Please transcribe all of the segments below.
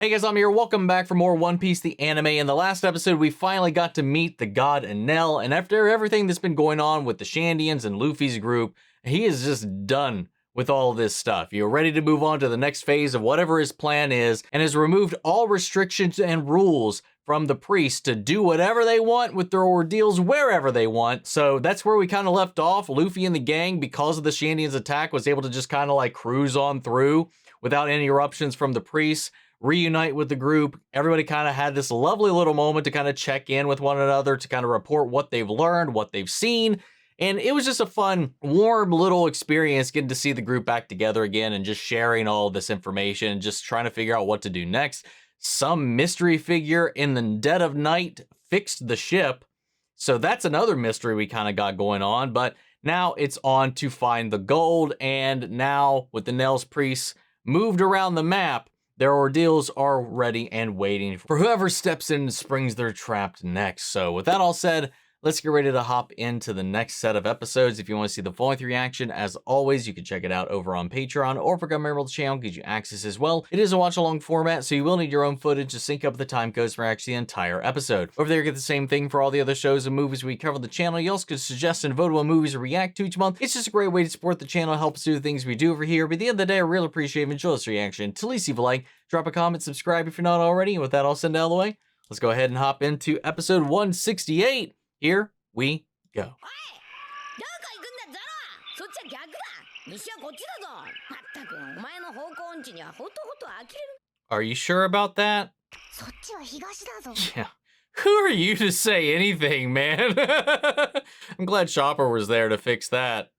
Hey guys, I'm here. Welcome back for more One Piece the anime. In the last episode, we finally got to meet the god Enel, and after everything that's been going on with the Shandorians and Luffy's group, he is just done with all this stuff. You're ready to move on to the next phase of whatever his plan is, and has removed all restrictions and rules from the priests to do whatever they want with their ordeals wherever they want. So that's where we kind of left off. Luffy and the gang, because of the Shandorians' attack, was able to just kind of like cruise on through without any eruptions from the priests, reunite with the group. Everybody kind of had this lovely little moment to kind of check in with one another, to kind of report what they've learned, what they've seen. And it was just a fun, warm little experience getting to see the group back together again and just sharing all this information and just trying to figure out what to do next. Some mystery figure in the dead of night fixed the ship. So that's another mystery we kind of got going on. But now it's on to find the gold. And now with the Nels priests moved around the map, their ordeals are ready and waiting for whoever steps in and springs their trap next. So with that all said, let's get ready to hop into the next set of episodes. If you want to see the full length reaction, as always, you can check it out over on Patreon, or become a member of the channel, gives you access as well. It is a watch-along format, so you will need your own footage to sync up the time codes for actually the entire episode. Over there, you get the same thing for all the other shows and movies we cover on the channel. You also can suggest and vote on movies to react to each month. It's just a great way to support the channel, help us do the things we do over here. But at the end of the day, I really appreciate and enjoy this reaction. To least leave a like, drop a comment, subscribe if you're not already. And with that all said out of the way, let's go ahead and hop into episode 168. Here we go. Are you sure about that? Yeah. Who are you to say anything, man? I'm glad Chopper was there to fix that.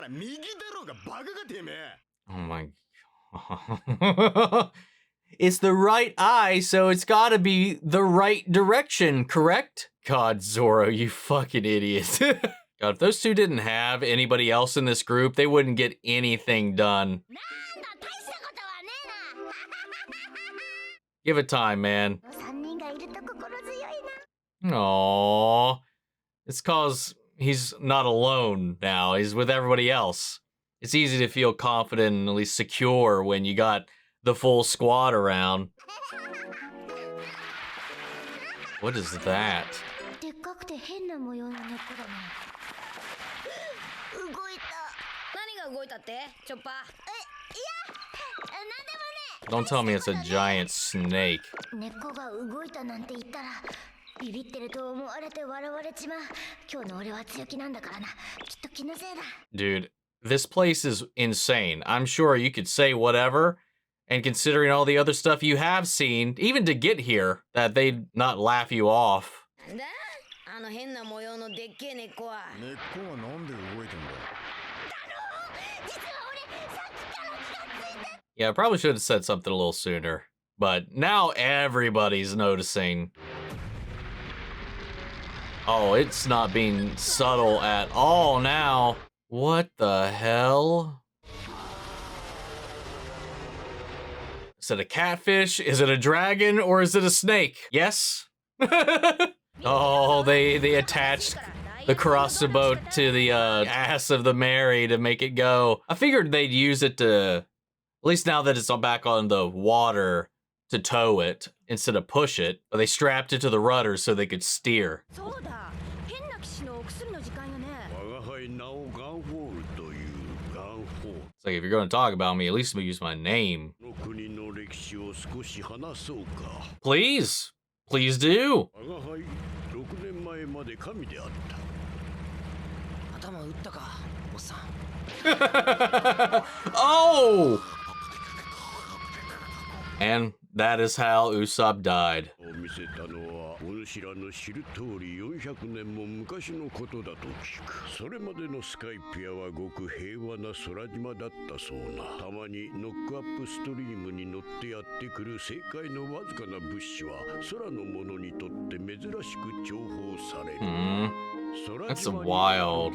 Oh my god. It's the right eye, so it's gotta be the right direction, correct? God, Zoro, you fucking idiot. God, if those two didn't have anybody else in this group, they wouldn't get anything done. Give it time, man. Aww. It's cause he's not alone now. He's with everybody else. It's easy to feel confident and at least secure when you got the full squad around. What is that? Don't tell me it's a giant snake. Dude, this place is insane. I'm sure you could say whatever, and considering all the other stuff you have seen, even to get here, that they'd not laugh you off. Yeah, I probably should have said something a little sooner, but now everybody's noticing. Oh, it's not being subtle at all now. What the hell? Is it a catfish? Is it a dragon? Or is it a snake? Yes? Oh, they attached the crossbow to the ass of the Mary to make it go. I figured they'd use it to, at least now that it's back on the water, to tow it instead of push it. But they strapped it to the rudder so they could steer. It's like, if you're going to talk about me, at least use my name. Please. Please do. Oh! And that is how Usopp died. That's wild.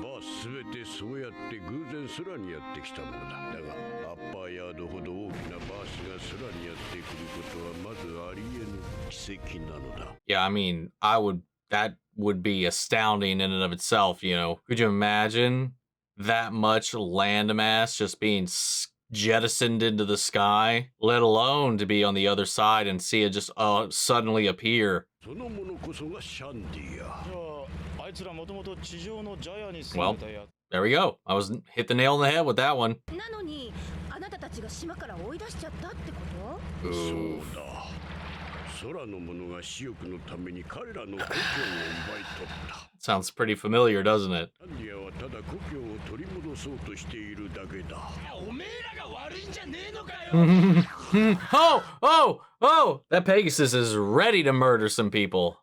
Yeah, I mean, that would be astounding in and of itself, you know. Could you imagine that much landmass just being jettisoned into the sky, let alone to be on the other side and see it just suddenly appear. Well, there we go. I was hit the nail on the head with that one. Ooh. Sounds pretty familiar, doesn't it? Oh! That Pegasus is ready to murder some people.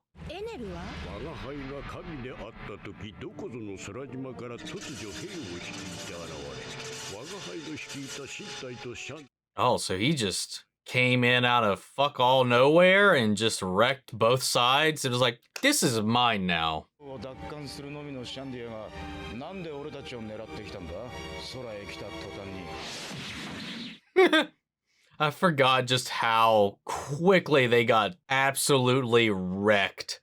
Oh, so he just came in out of fuck all nowhere and just wrecked both sides. It was like, this is mine now. I forgot just how quickly they got absolutely wrecked.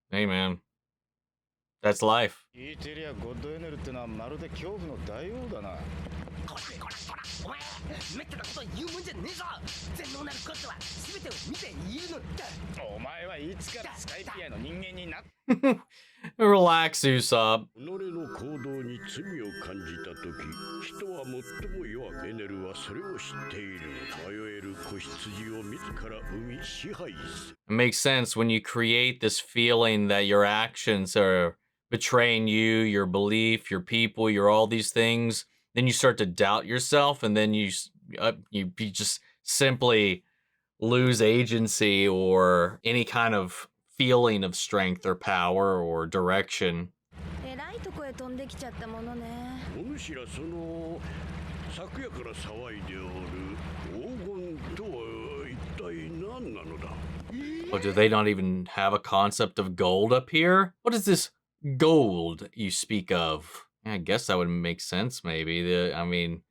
Hey man, that's life. Relax, Usopp. It makes sense when you create this feeling that your actions are betraying you, your belief, your people, your all these things. Then you start to doubt yourself, and then you just simply lose agency or any kind of feeling of strength or power or direction. Oh, do they not even have a concept of gold up here? What is this gold you speak of? Yeah, I guess that would make sense, maybe. I mean,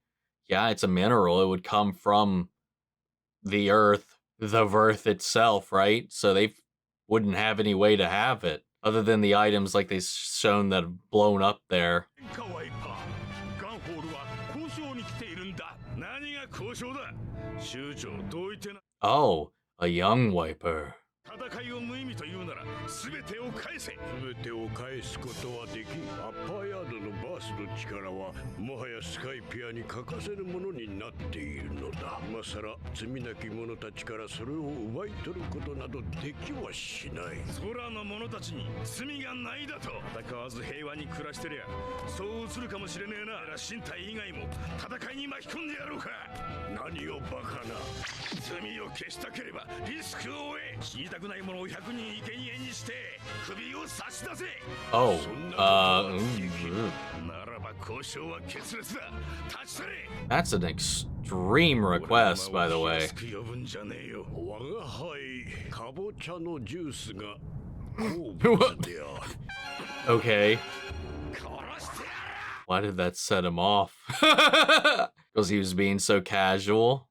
yeah, it's a mineral. It would come from the earth itself, right? So they wouldn't have any way to have it other than the items like they've shown that have blown up there. Oh, a young Wyper. That's an extreme request, by the way. Okay. Why did that set him off? Because he was being so casual.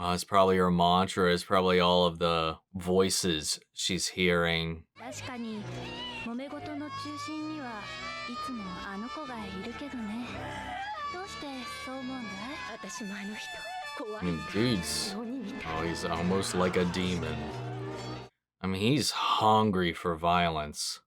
Oh, it's probably her mantra. It's probably all of the voices she's hearing. I mean, dude's... Oh, he's almost like a demon. I mean, he's hungry for violence.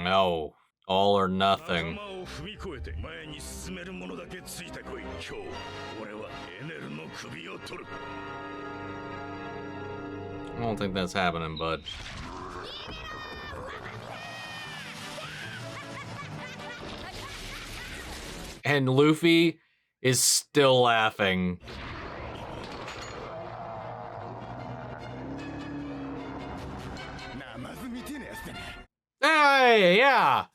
No. All or nothing. I don't think that's happening, bud. And Luffy is still laughing. Hey, yeah.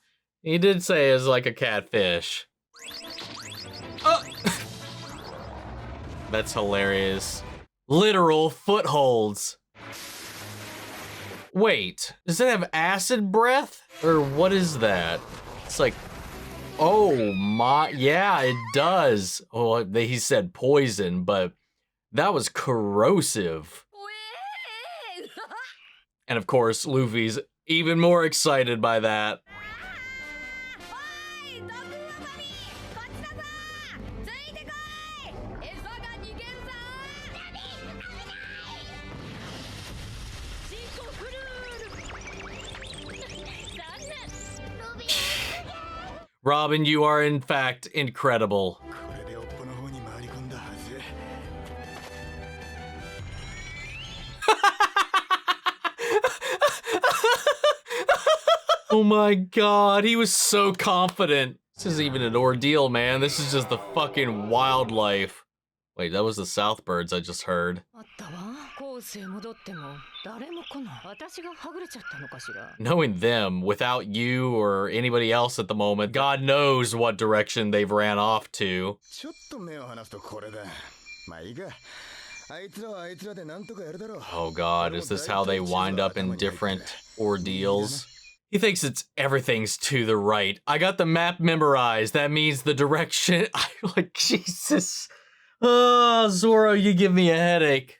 He did say it's like a catfish. That's hilarious. Literal footholds. Wait, does it have acid breath? Or what is that? It's like, oh my, yeah, it does. Oh, he said poison, but that was corrosive. And of course, Luffy's even more excited by that. Robin, you are in fact incredible. Oh my god, he was so confident. This isn't even an ordeal, man. This is just the fucking wildlife. Wait, that was the South Birds I just heard. Knowing them, without you or anybody else at the moment, God knows what direction they've ran off to. Oh god, is this how they wind up in different ordeals? He thinks everything's to the right. I got the map memorized. That means the direction. I'm like, Jesus. Oh, Zoro, you give me a headache.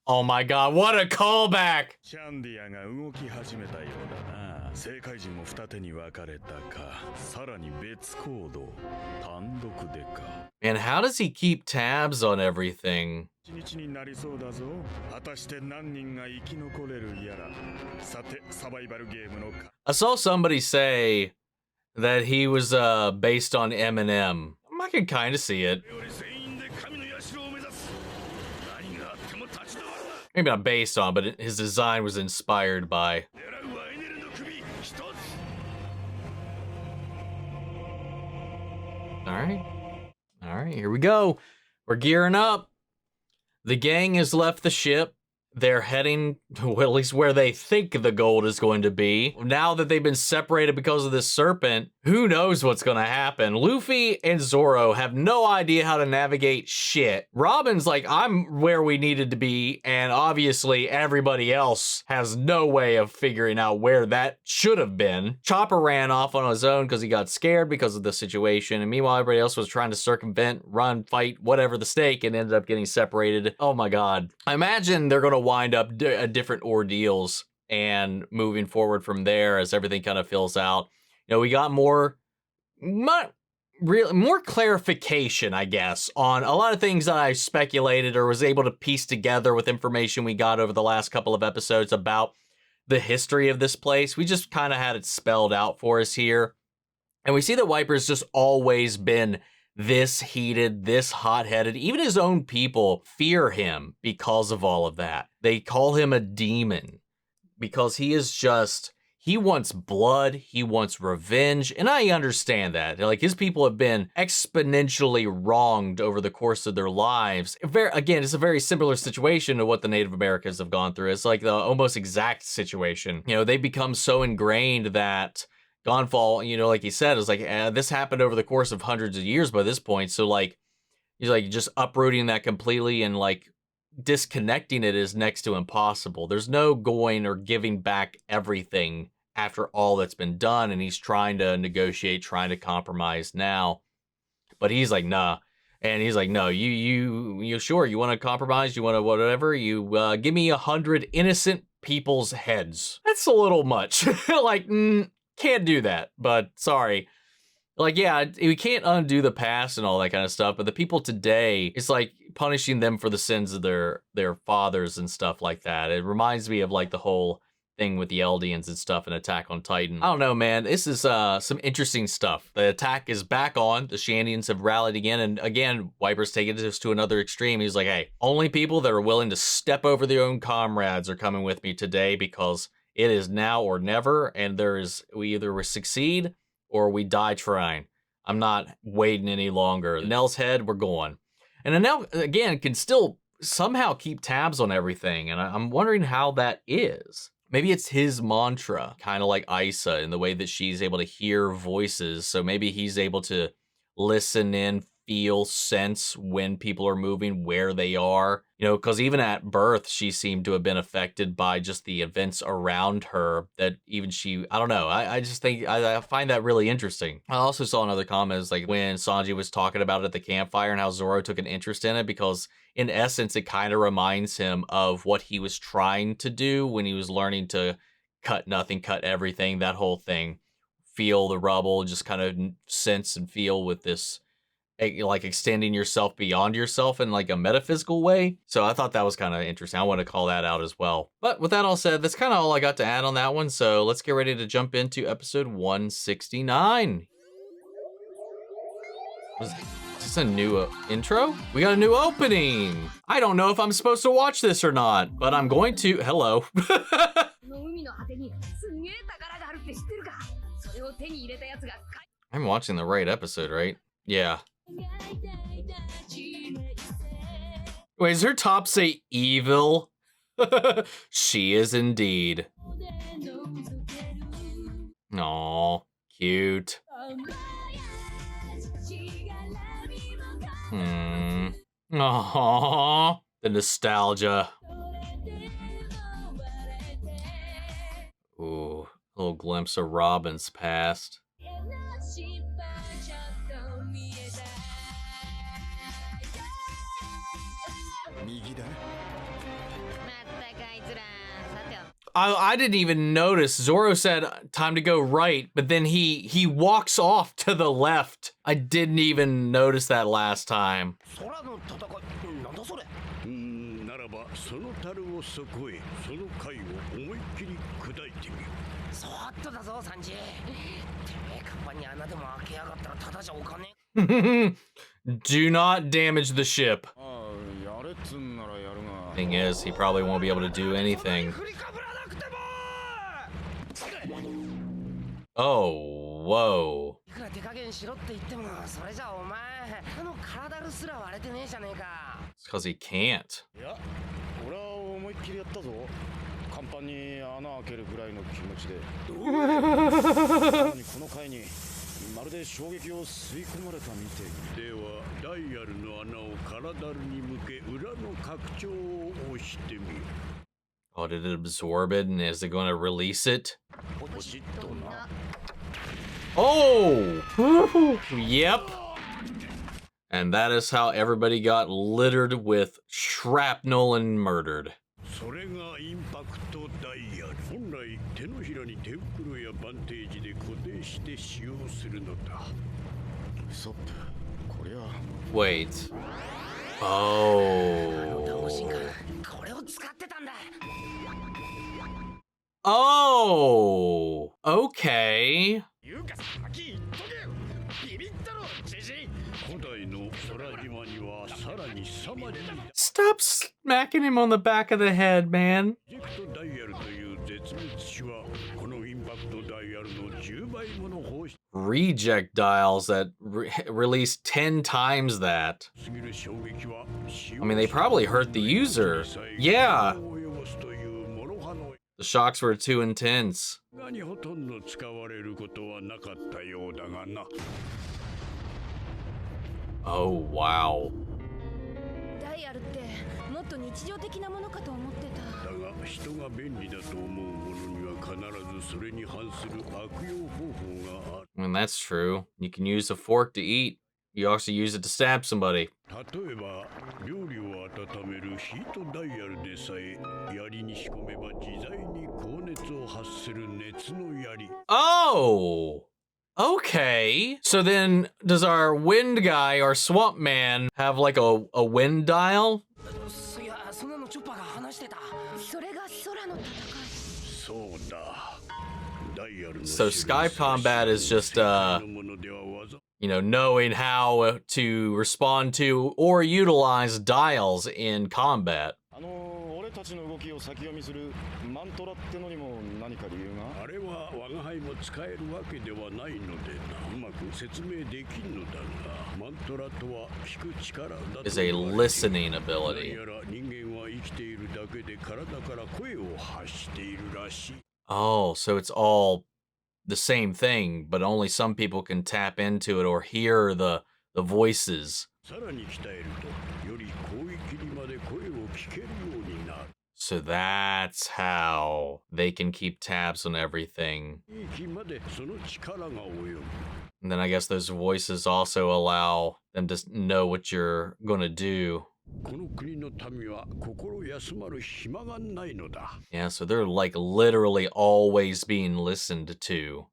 Oh my god, what a callback! And how does he keep tabs on everything? I saw somebody say that he was based on Eminem. I can kind of see it. Maybe not based on, but his design was inspired by. All right, here we go. We're gearing up. The gang has left the ship. They're heading, well, at least where they think the gold is going to be. Now that they've been separated because of this serpent, who knows what's going to happen? Luffy and Zoro have no idea how to navigate shit. Robin's like, I'm where we needed to be, and obviously everybody else has no way of figuring out where that should have been. Chopper ran off on his own because he got scared because of the situation, and meanwhile everybody else was trying to circumvent, run, fight, whatever the stake, and ended up getting separated. Oh my god. I imagine they're going to wind up different ordeals and moving forward from there as everything kind of fills out. You know, we got more clarification, I guess, on a lot of things that I speculated or was able to piece together with information we got over the last couple of episodes about the history of this place. We just kind of had it spelled out for us here. And we see that Wyper's just always been this heated, this hot-headed. Even his own people fear him because of all of that. They call him a demon because he is just, he wants blood, he wants revenge, and I understand that. Like, his people have been exponentially wronged over the course of their lives. Again, it's a very similar situation to what the Native Americans have gone through. It's like the almost exact situation. You know, they become so ingrained that Gan Fall, you know, like he said, is like, this happened over the course of hundreds of years by this point. So, like, he's like just uprooting that completely and like disconnecting it is next to impossible. There's no going or giving back everything after all that's been done. And he's trying to negotiate, trying to compromise now. But he's like, nah. And he's like, no, you sure you want to compromise? You want to whatever? You give me 100 innocent people's heads. That's a little much. Like, can't do that, but sorry. Like, yeah, we can't undo the past and all that kind of stuff, but the people today, it's like punishing them for the sins of their fathers and stuff like that. It reminds me of like the whole thing with the Eldians and stuff in Attack on Titan. I don't know, man. This is some interesting stuff. The attack is back on. The Shandorians have rallied again, and again, Wyper's taking this to another extreme. He's like, hey, only people that are willing to step over their own comrades are coming with me today because it is now or never, and we either succeed or we die trying. I'm not waiting any longer. Nell's head, we're going. And Nell, again, can still somehow keep tabs on everything, and I'm wondering how that is. Maybe it's his mantra, kind of like Isa, in the way that she's able to hear voices, so maybe he's able to listen in, feel, sense when people are moving, where they are. You know, because even at birth, she seemed to have been affected by just the events around her that even she, I don't know. I just think, I find that really interesting. I also saw another comment, is like when Sanji was talking about it at the campfire and how Zoro took an interest in it, because in essence, it kind of reminds him of what he was trying to do when he was learning to cut nothing, cut everything, that whole thing. Feel the rubble, just kind of sense and feel with this, like extending yourself beyond yourself in like a metaphysical way. So I thought that was kind of interesting. I want to call that out as well. But with that all said, that's kind of all I got to add on that one. So let's get ready to jump into episode 169. Is this a new intro? We got a new opening. I don't know if I'm supposed to watch this or not, but I'm going to. Hello. I'm watching the right episode, right? Yeah. Wait, does her top say evil? She is indeed. Aw, cute. Aww, the nostalgia. Ooh, a little glimpse of Robin's past. I didn't even notice. Zoro said time to go right, but then he walks off to the left. I didn't even notice that last time. Do not damage the ship. Thing is, he probably won't be able to do anything. Oh, whoa. It's because he can't. Oh, did it absorb it, and is it going to release it? Oh! Yep. And that is how everybody got littered with shrapnel and murdered. Wait. Oh. Oh. Okay. Stop smacking him on the back of the head, man. Reject dials that release 10 times that. I mean, they probably hurt the user. Yeah. The shocks were too intense. Oh, wow. I mean, that's true. You can use a fork to eat. You also use it to stab somebody. Oh! Okay. So then, does our wind guy, our swamp man, have like a wind dial? So Sky combat is just, you know, knowing how to respond to or utilize dials in combat. Is a listening ability. Oh, so it's all the same thing, but only some people can tap into it or hear the voices. So that's how they can keep tabs on everything. And then I guess those voices also allow them to know what you're going to do. Yeah, so they're like literally always being listened to.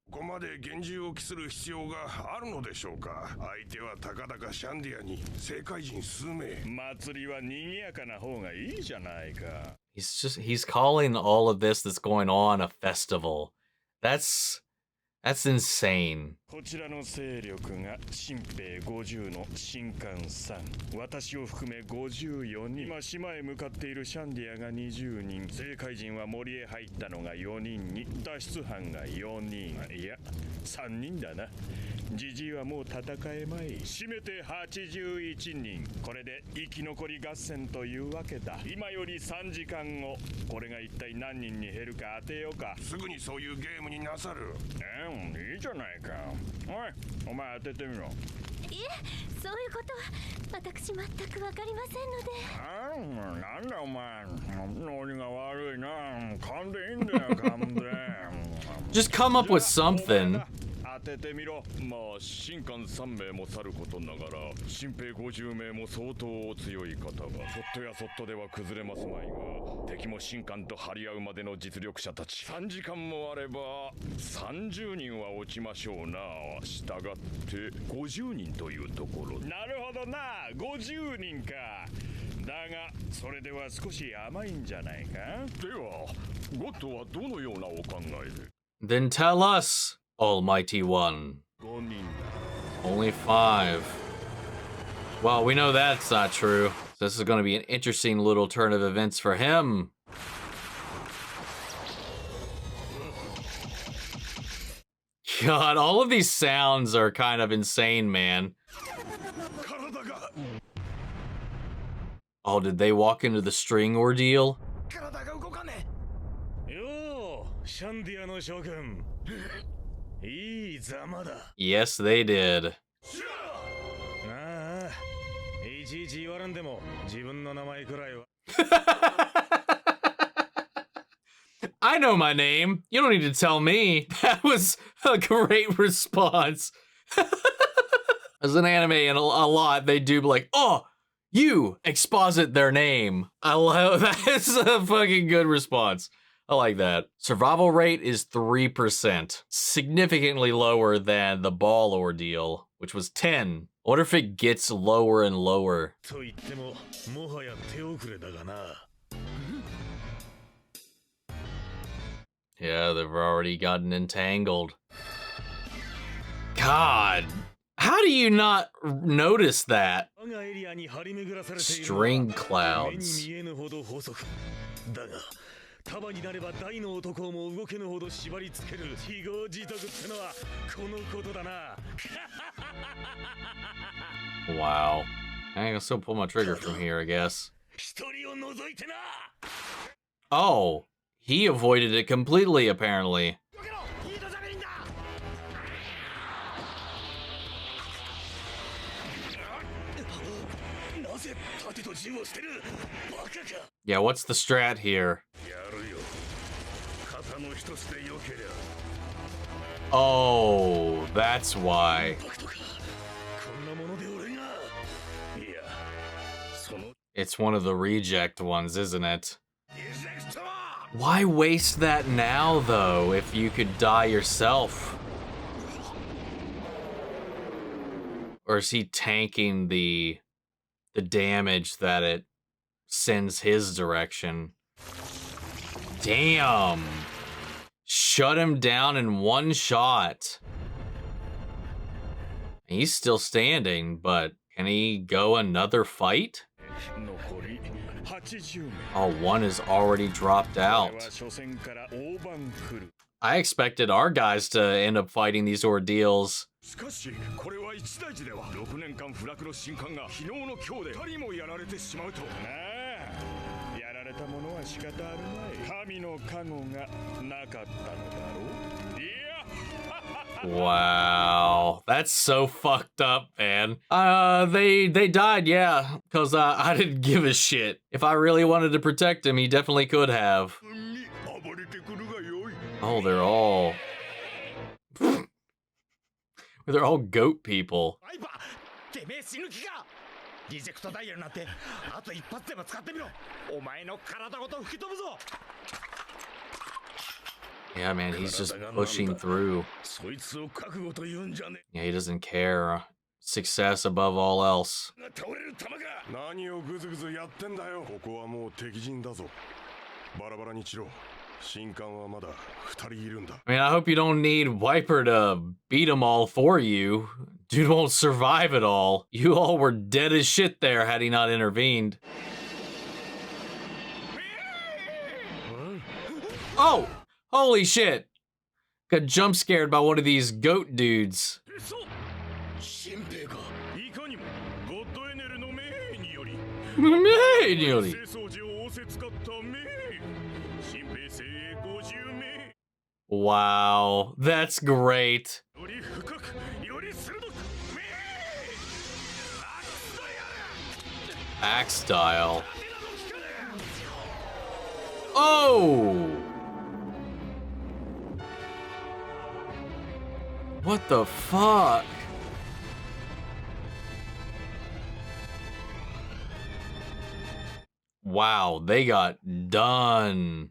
He's calling all of this that's going on a festival. That's insane. Yeah, so just come up with something. Then tell us, Almighty One. Only 5. Well, we know that's not true. This is going to be an interesting little turn of events for him. God, all of these sounds are kind of insane, man. Oh, did they walk into the string ordeal? Yes, they did. I know my name. You don't need to tell me. That was a great response. As an anime and a lot, they do be like, oh, you exposit their name. I love that. It's a fucking good response. I like that. Survival rate is 3%, significantly lower than the ball ordeal, which was 10. I wonder if it gets lower and lower. Yeah, they've already gotten entangled. God, how do you not notice that? String clouds. Wow. I can still pull my trigger from here, I guess. Oh, he avoided it completely, apparently. Yeah, what's the strat here? Oh, that's why. It's one of the reject ones, isn't it? Why waste that now, though, if you could die yourself? Or is he tanking the damage that it sends his direction? Damn! Shut him down in one shot. He's still standing, but can he go another fight? Oh, one is already dropped out. I expected our guys to end up fighting these ordeals. Wow, that's so fucked up, man. They died, yeah, because I didn't give a shit. If I really wanted to protect him, he definitely could have. Oh, they're all goat people. Yeah, man, he's just pushing through. Yeah, he doesn't care. Success above all else. I mean, I hope you don't need Wyper to beat them all for you. Dude won't survive it all. You all were dead as shit there had he not intervened. Oh! Holy shit! Got jump scared by one of these goat dudes. Wow, that's great. Axe style. Oh! What the fuck? Wow, they got done.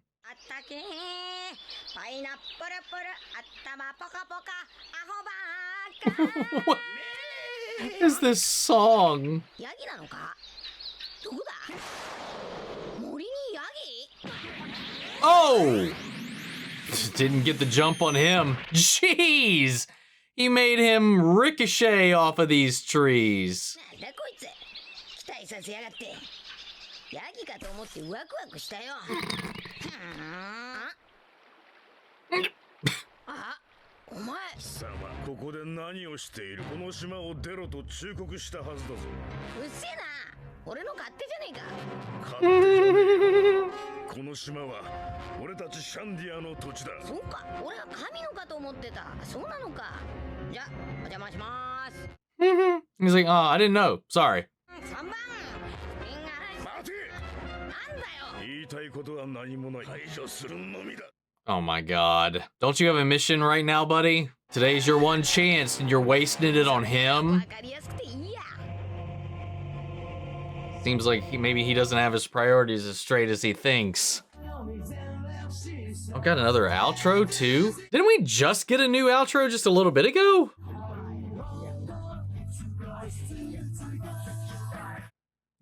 What is this song? Oh! Didn't get the jump on him. Jeez! He made him ricochet off of these trees. He's like, oh, I didn't know. Sorry. Oh my god. Don't you have a mission right now, buddy? Today's your one chance and you're wasting it on him? Seems like maybe he doesn't have his priorities as straight as he thinks. I've got another outro too? Didn't we just get a new outro just a little bit ago?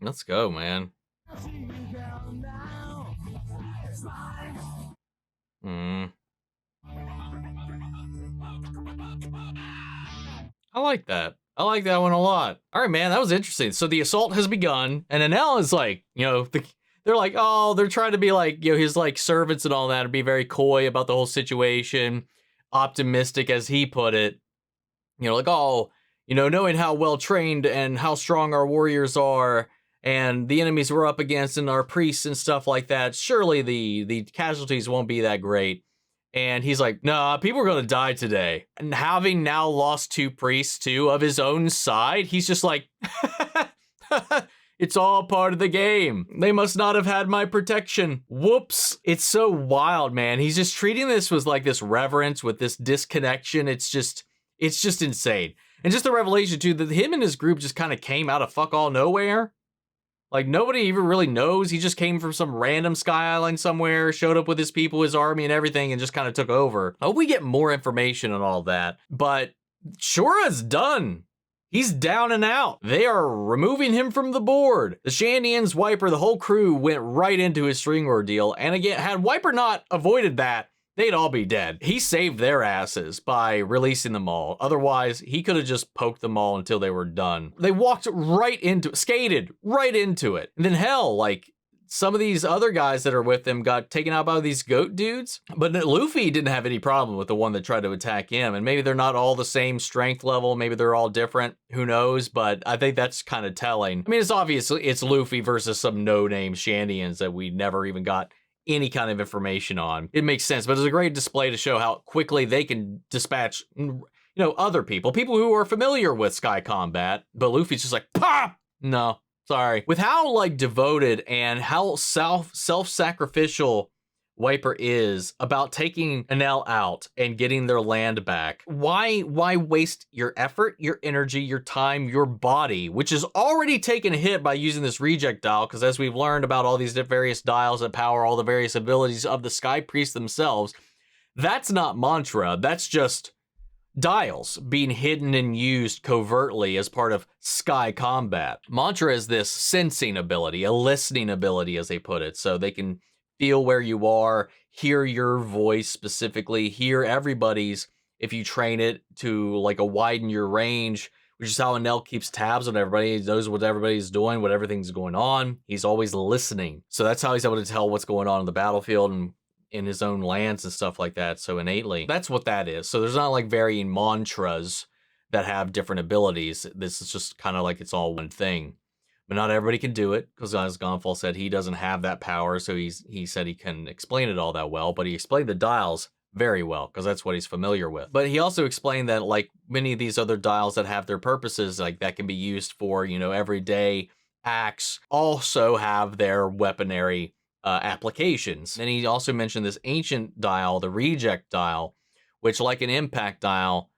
Let's go, man. I like that. I like that one a lot. All right, man, that was interesting. So the assault has begun, and Enel is like, you know, they're like, oh, they're trying to be like, you know, his like servants and all that, and be very coy about the whole situation, optimistic as he put it. You know, like, oh, you know, knowing how well trained and how strong our warriors are, and the enemies we're up against and our priests and stuff like that, surely the casualties won't be that great. And he's like, nah, people are gonna die today. And having now lost 2 priests too of his own side, he's just like, it's all part of the game. They must not have had my protection. Whoops. It's so wild, man. He's just treating this with like this reverence, with this disconnection. It's just insane. And just the revelation too, that him and his group just kind of came out of fuck all nowhere. Like, nobody even really knows. He just came from some random sky island somewhere, showed up with his people, his army, and everything, and just kind of took over. I hope we get more information on all that. But Shura's done. He's down and out. They are removing him from the board. The Shandorians, Wyper, the whole crew went right into his string ordeal. And again, had Wyper not avoided that, they'd all be dead. He saved their asses by releasing them all. Otherwise, he could have just poked them all until they were done. They walked right into it, skated right into it. And then hell, like, some of these other guys that are with them got taken out by these goat dudes. But Luffy didn't have any problem with the one that tried to attack him. And maybe they're not all the same strength level. Maybe they're all different. Who knows? But I think that's kind of telling. I mean, it's obviously, it's Luffy versus some no-name Shandorians that we never even got any kind of information on. It makes sense, but it's a great display to show how quickly they can dispatch, other people who are familiar with Sky combat, but Luffy's just like, pop! No, sorry. With how, like, devoted and how self-sacrificial Wyper is about taking Enel out and getting their land back, why waste your effort, your energy, your time, your body, which is already taken a hit by using this reject dial, because as we've learned about all these various dials that power all the various abilities of the Sky Priest themselves, that's not mantra, that's just dials being hidden and used covertly as part of Sky combat. Mantra is this sensing ability, a listening ability as they put it, so they can feel where you are, hear your voice specifically, hear everybody's if you train it to like widen your range, which is how Enel keeps tabs on everybody. He knows what everybody's doing, what everything's going on. He's always listening. So that's how he's able to tell what's going on in the battlefield and in his own lands and stuff like that. So innately, that's what that is. So there's not like varying mantras that have different abilities. This is just kind of like it's all one thing. But not everybody can do it, because as Gan Fall said, he doesn't have that power, so he said he couldn't explain it all that well, but he explained the dials very well, because that's what he's familiar with. But he also explained that, like many of these other dials that have their purposes, like that can be used for, everyday acts, also have their weaponry applications. And he also mentioned this ancient dial, the reject dial, which, like an impact dial,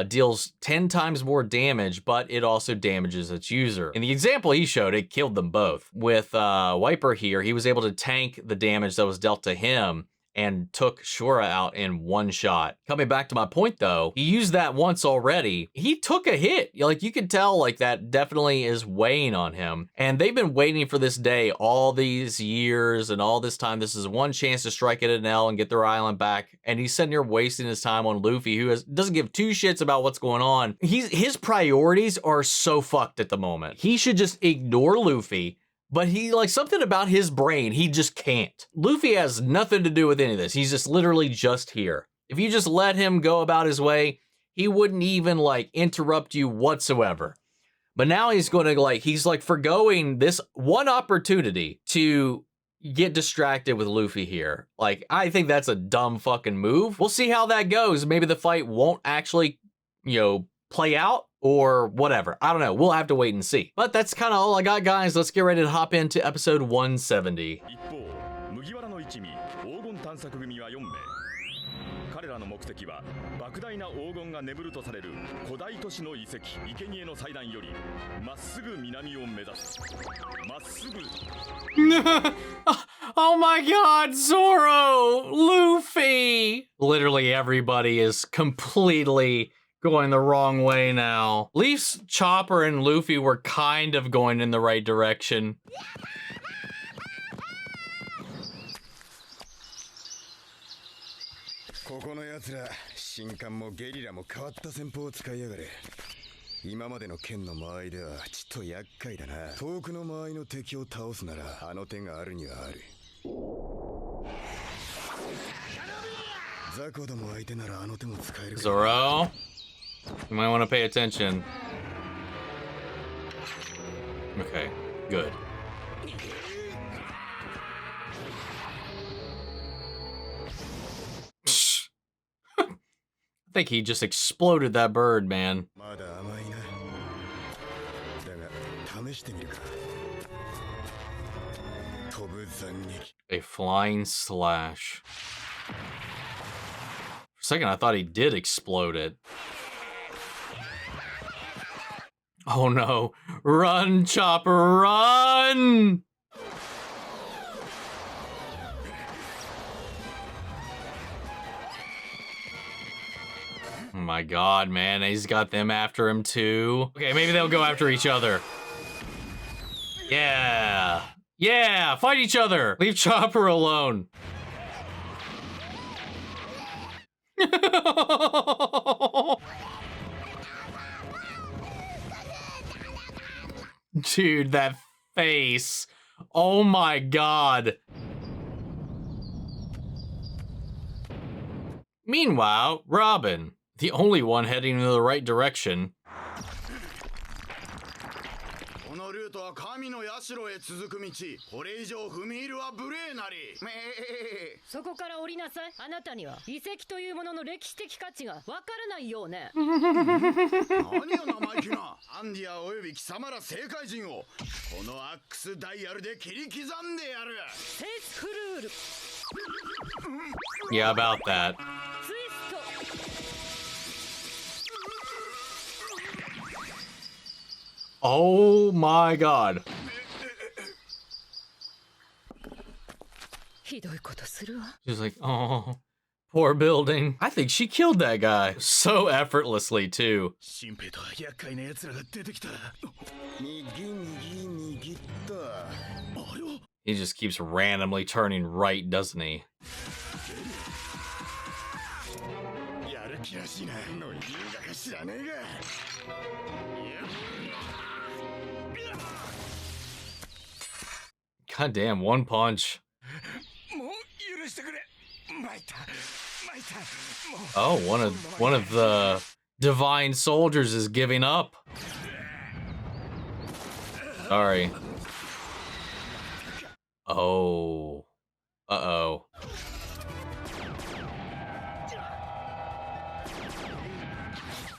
deals 10 times more damage, but it also damages its user. In the example he showed, it killed them both. With Wyper here, he was able to tank the damage that was dealt to him and took Shura out in one shot. Coming back to my point though, he used that once already. He took a hit. Like, you can tell, like, that definitely is weighing on him. And they've been waiting for this day all these years and all this time. This is one chance to strike at Enel and get their island back. And he's sitting here wasting his time on Luffy, who doesn't give two shits about what's going on. His priorities are so fucked at the moment. He should just ignore Luffy. But he, like, something about his brain, he just can't. Luffy has nothing to do with any of this. He's just literally just here. If you just let him go about his way, he wouldn't even, like, interrupt you whatsoever. But now he's going to, like, he's, like, forgoing this one opportunity to get distracted with Luffy here. Like, I think that's a dumb fucking move. We'll see how that goes. Maybe the fight won't actually, play out. Or whatever. I don't know. We'll have to wait and see. But that's kind of all I got, guys. Let's get ready to hop into episode 170. 彼らの目的は莫大な黄金が眠るとされる古代都市の遺跡生贄の祭壇よりまっすぐ南を目指すまっすぐ Oh my god, Zoro! Luffy! Literally everybody is completely going the wrong way now. At least Chopper and Luffy were kind of going in the right direction. Zoro? You might want to pay attention. Okay, good. I think he just exploded that bird, man. A flying slash. For a second, I thought he did explode it. Oh no. Run, Chopper, run! Oh my god, man. He's got them after him too. Okay, maybe they'll go after each other. Yeah. Yeah, fight each other. Leave Chopper alone. Dude, that face. Oh my god. Meanwhile, Robin, the only one heading in the right direction. ルトは神の社へ続く道。これ以上踏み入るは無礼なり。そこから降りなさい。あなたには遺跡というものの歴史的価値がわからないようね。何を生意気な。アンディアおよび貴様ら政界人をこのアックスダイヤルで切り刻んでやる。セースフルール。 Yeah, about that. ツイスト。 Oh my god. ひどいことするわ。 She's like, oh, poor building. I think she killed that guy so effortlessly too. 新兵と厄介な奴らが出てきた。右右った。あよ。 He just keeps randomly turning right, doesn't he? やる気らしいな。の言うんだか知らねえが。 God damn, one punch. Oh, one of the divine soldiers is giving up. Sorry. Oh. Uh-oh.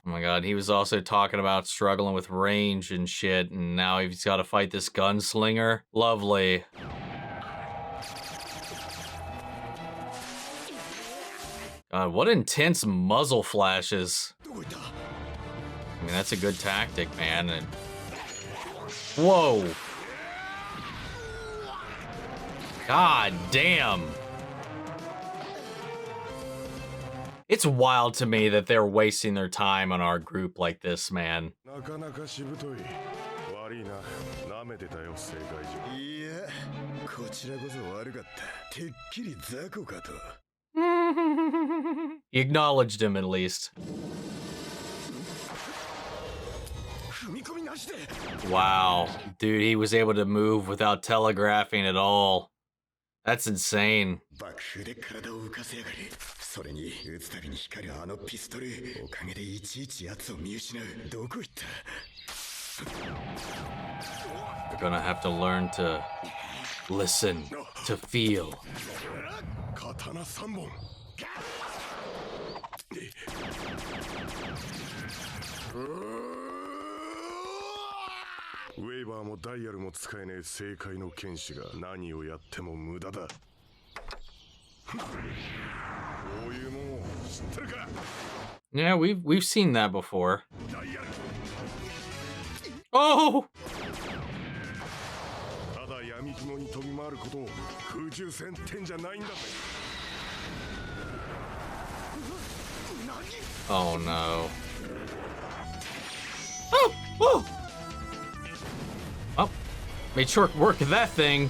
Oh my god, he was also talking about struggling with range and shit, and now he's got to fight this gunslinger. Lovely. God, what intense muzzle flashes. I mean, that's a good tactic, man. And... Whoa. God damn. It's wild to me that they're wasting their time on our group like this, man. He acknowledged him at least. Wow, dude, he was able to move without telegraphing at all. That's insane. You're gonna have to learn to listen, to feel. Yeah, we've seen that before. Oh! Oh no. Oh! Oh! Oh! Made short work of that thing.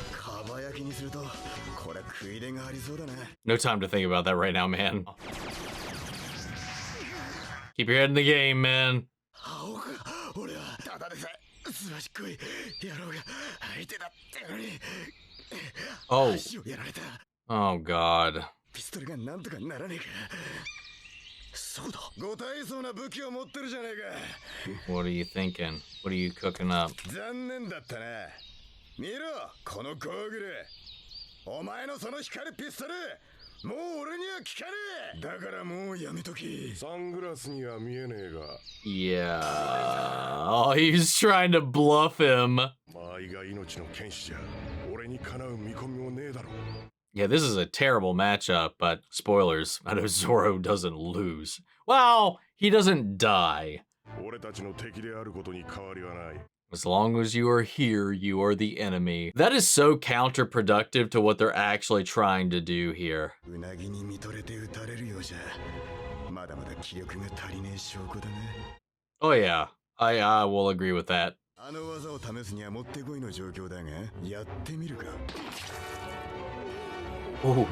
No time to think about that right now, man. Keep your head in the game, man. Oh. Oh, God. What are you thinking? What are you cooking up? Yeah. Oh, he's trying to bluff him. Yeah, this is a terrible matchup, but spoilers, I know Zoro doesn't lose. Well, he doesn't die. As long as you are here, you are the enemy. That is so counterproductive to what they're actually trying to do here. Oh yeah, I will agree with that. Ooh.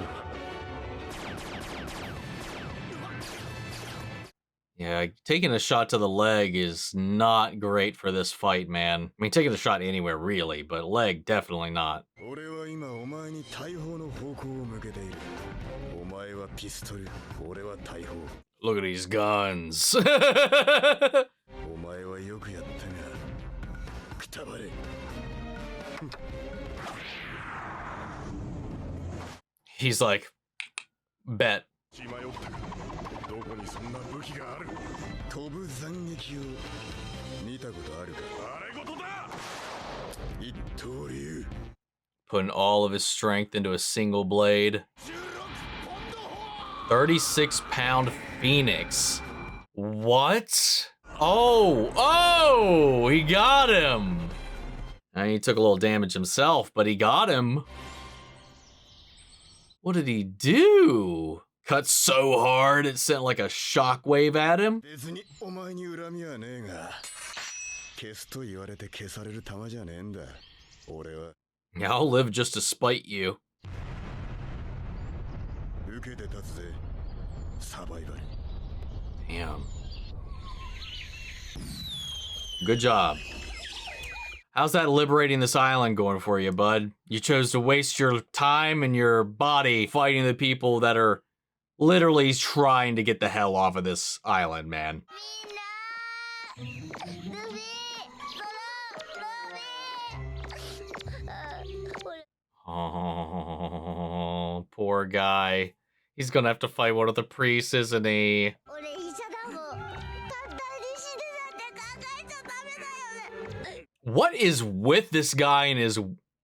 Yeah, taking a shot to the leg is not great for this fight, man. I mean, taking a shot anywhere, really, but leg, definitely not. Look at these guns. He's like, bet. 血迷ったかどこにそんな武器がある飛ぶ斬撃を見たことあるかあれ事だ一刀流 Putting all of his strength into a single blade. 36-pound Phoenix. What? Oh, he got him. And he took a little damage himself, but he got him. What did he do? Cut so hard it sent like a shockwave at him? 別にお前に恨みはねえが消すと言われて消される玉じゃねえんだ俺は I'll live just to spite you. 受けて立つぜサバイバル Damn. Good job. How's that liberating this island going for you, bud? You chose to waste your time and your body fighting the people that are literally trying to get the hell off of this island, man. Oh, poor guy. He's gonna have to fight one of the priests, isn't he? What is with this guy and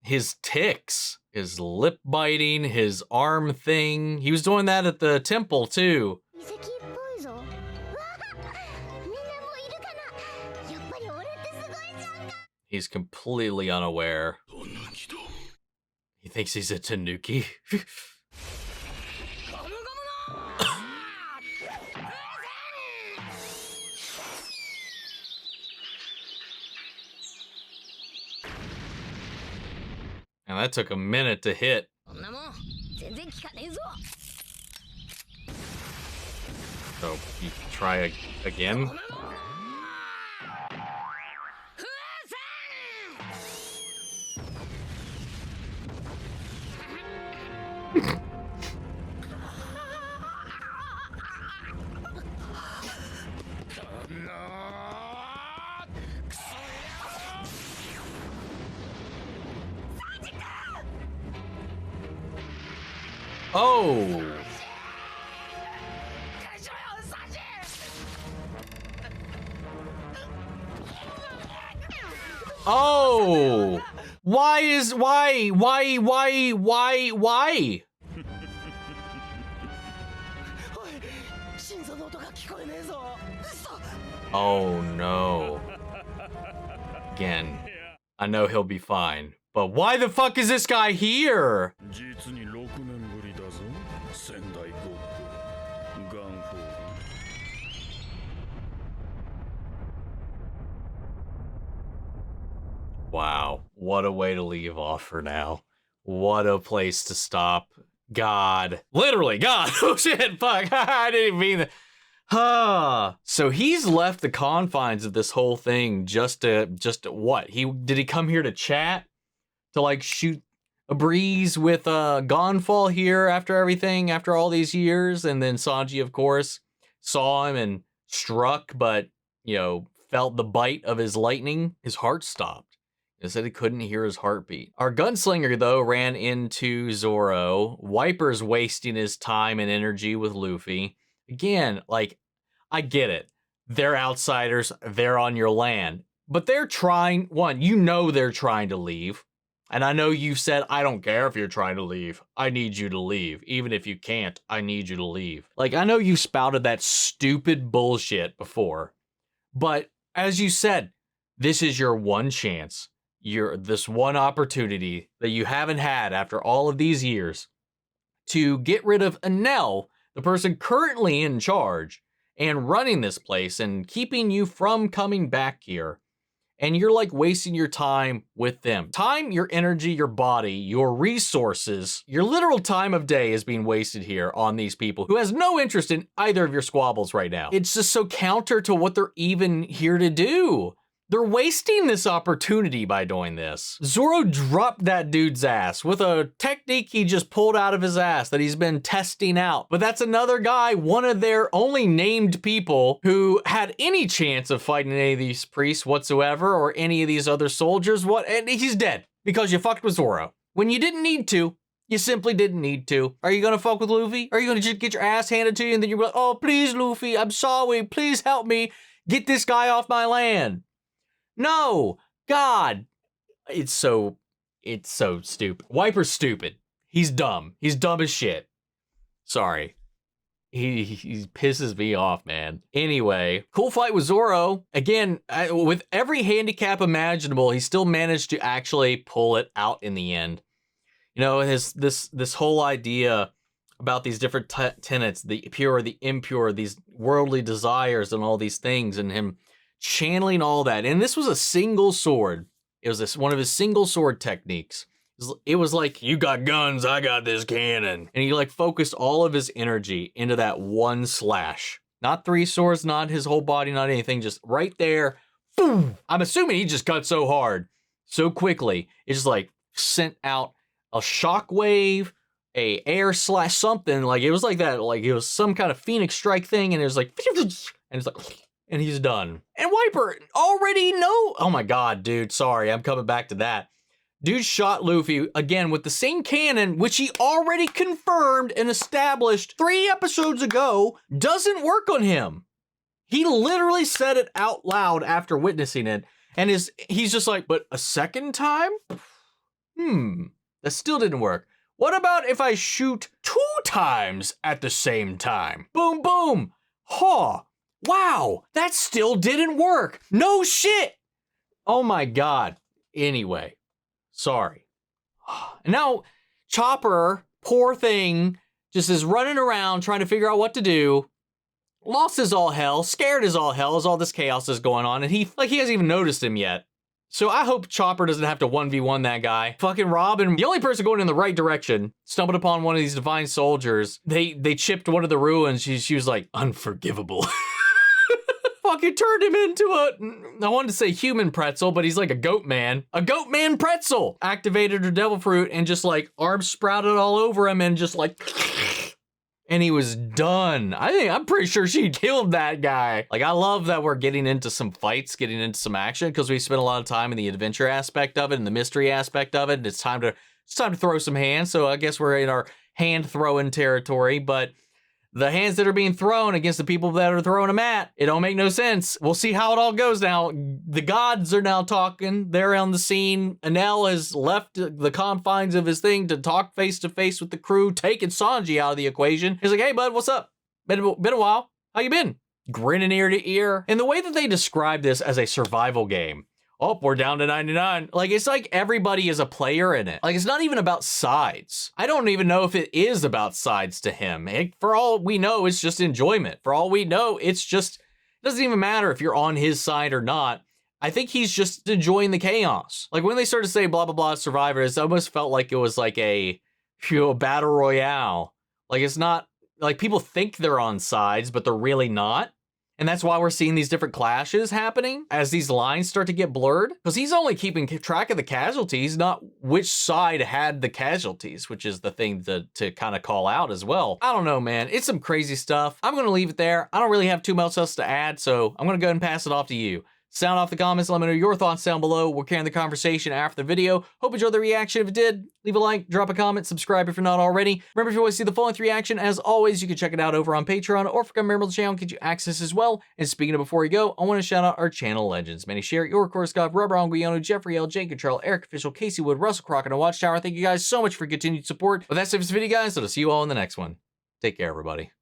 his tics? His lip biting, his arm thing. He was doing that at the temple too. He's completely unaware. He thinks he's a tanuki. And that took a minute to hit. So you try again? Oh! Oh! Why? Oh no. Again, I know he'll be fine, but why the fuck is this guy here? 実に6年ぶりだぞ仙台ゴッドガンフォール Wow, what a way to leave off for now. What a place to stop. God. Literally, God. Oh shit, fuck. I didn't even mean that. So he's left the confines of this whole thing just to what? Did he come here to chat? To like shoot a breeze with Gan Fall here after everything, after all these years? And then Sanji, of course, saw him and struck, but, you know, felt the bite of his lightning. His heart stopped. He said he couldn't hear his heartbeat. Our gunslinger, though, ran into Zoro. Wyper's wasting his time and energy with Luffy. Again, like, I get it. They're outsiders. They're on your land. But they're trying, one, you know they're trying to leave. And I know you said, I don't care if you're trying to leave. I need you to leave. Even if you can't, I need you to leave. Like, I know you spouted that stupid bullshit before. But as you said, this is your one chance. This one opportunity that you haven't had after all of these years to get rid of Enel, the person currently in charge and running this place and keeping you from coming back here. And you're like wasting your time with them. Time, your energy, your body, your resources, your literal time of day is being wasted here on these people who has no interest in either of your squabbles right now. It's just so counter to what they're even here to do. They're wasting this opportunity by doing this. Zoro dropped that dude's ass with a technique he just pulled out of his ass that he's been testing out. But that's another guy, one of their only named people who had any chance of fighting any of these priests whatsoever or any of these other soldiers. And he's dead. because you fucked with Zoro. When you didn't need to, you simply didn't need to. Are you gonna fuck with Luffy? Are you gonna just get your ass handed to you and then you're like, oh, please, Luffy, I'm sorry, please help me get this guy off my land? No, God. It's so stupid. Wyper's stupid. He's dumb. He's dumb as shit. Sorry. He pisses me off, man. Anyway, cool fight with Zoro. Again, with every handicap imaginable, he still managed to actually pull it out in the end. You know, this whole idea about these different tenets, the pure, the impure, these worldly desires and all these things, and him channeling all that. And this was a single sword. It was one of his single sword techniques. It was like, you got guns, I got this cannon. And he like focused all of his energy into that one slash. Not 3 swords, not his whole body, not anything, just right there. Boom! I'm assuming he just cut so hard, so quickly. It just like sent out a shockwave, a air slash something. Like it was like that, like it was some kind of Phoenix strike thing. And it was like, and it's like, and he's done. And Wyper already know. Oh my God, dude, sorry, I'm coming back to that. Dude shot Luffy, again, with the same cannon, which he already confirmed and established 3 episodes ago, doesn't work on him. He literally said it out loud after witnessing it, and he's just like, but a second time? That still didn't work. What about if I shoot 2 times at the same time? Boom, boom. Huh. Wow, that still didn't work. No shit. Oh my God. Anyway. Sorry. And now Chopper, poor thing, just is running around trying to figure out what to do. Lost as all hell, scared as all hell as all this chaos is going on, and he hasn't even noticed him yet. So I hope Chopper doesn't have to 1v1 that guy. Fucking Robin, the only person going in the right direction, stumbled upon one of these divine soldiers. They chipped one of the ruins. She was like, unforgivable. Fucking turned him into I wanted to say human pretzel, but he's like a goat man. A goat man pretzel! Activated her devil fruit and just like arms sprouted all over him and just like, and he was done. I'm pretty sure she killed that guy. Like, I love that we're getting into some fights, getting into some action, because we spent a lot of time in the adventure aspect of it and the mystery aspect of it, and it's time to throw some hands. So I guess we're in our hand throwing territory, but the hands that are being thrown against the people that are throwing them at, it don't make no sense. We'll see how it all goes now. The gods are now talking. They're on the scene. Enel has left the confines of his thing to talk face to face with the crew, taking Sanji out of the equation. He's like, hey, bud, what's up? Been a while. How you been? Grinning ear to ear. And the way that they describe this as a survival game, oh, we're down to 99. Like, it's like everybody is a player in it. Like, it's not even about sides. I don't even know if it is about sides to him. For all we know, it's just enjoyment. For all we know, it doesn't even matter if you're on his side or not. I think he's just enjoying the chaos. Like, when they started to say blah, blah, blah, survivors, it almost felt like it was like a battle royale. Like, it's not, like, people think they're on sides, but they're really not. And that's why we're seeing these different clashes happening as these lines start to get blurred. Because he's only keeping track of the casualties, not which side had the casualties, which is the thing to kind of call out as well. I don't know, man. It's some crazy stuff. I'm going to leave it there. I don't really have too much else to add, so I'm going to go ahead and pass it off to you. Sound off the comments, let me know your thoughts down below. We're carrying the conversation after the video. Hope you enjoyed the reaction. If you did, leave a like, drop a comment, subscribe if you're not already. Remember, if you want to see the full-length reaction, as always, you can check it out over on Patreon, or if you become a member of the channel, get you access as well. And speaking of before you go, I want to shout out our channel legends. Manny Share, Your Course God, Rubber on Guiano, Jeffrey L, Jake Control, Eric Official, Casey Wood, Russell Crockett, and Watchtower. Thank you guys so much for continued support. But that's it for this video, guys, so I'll see you all in the next one. Take care, everybody.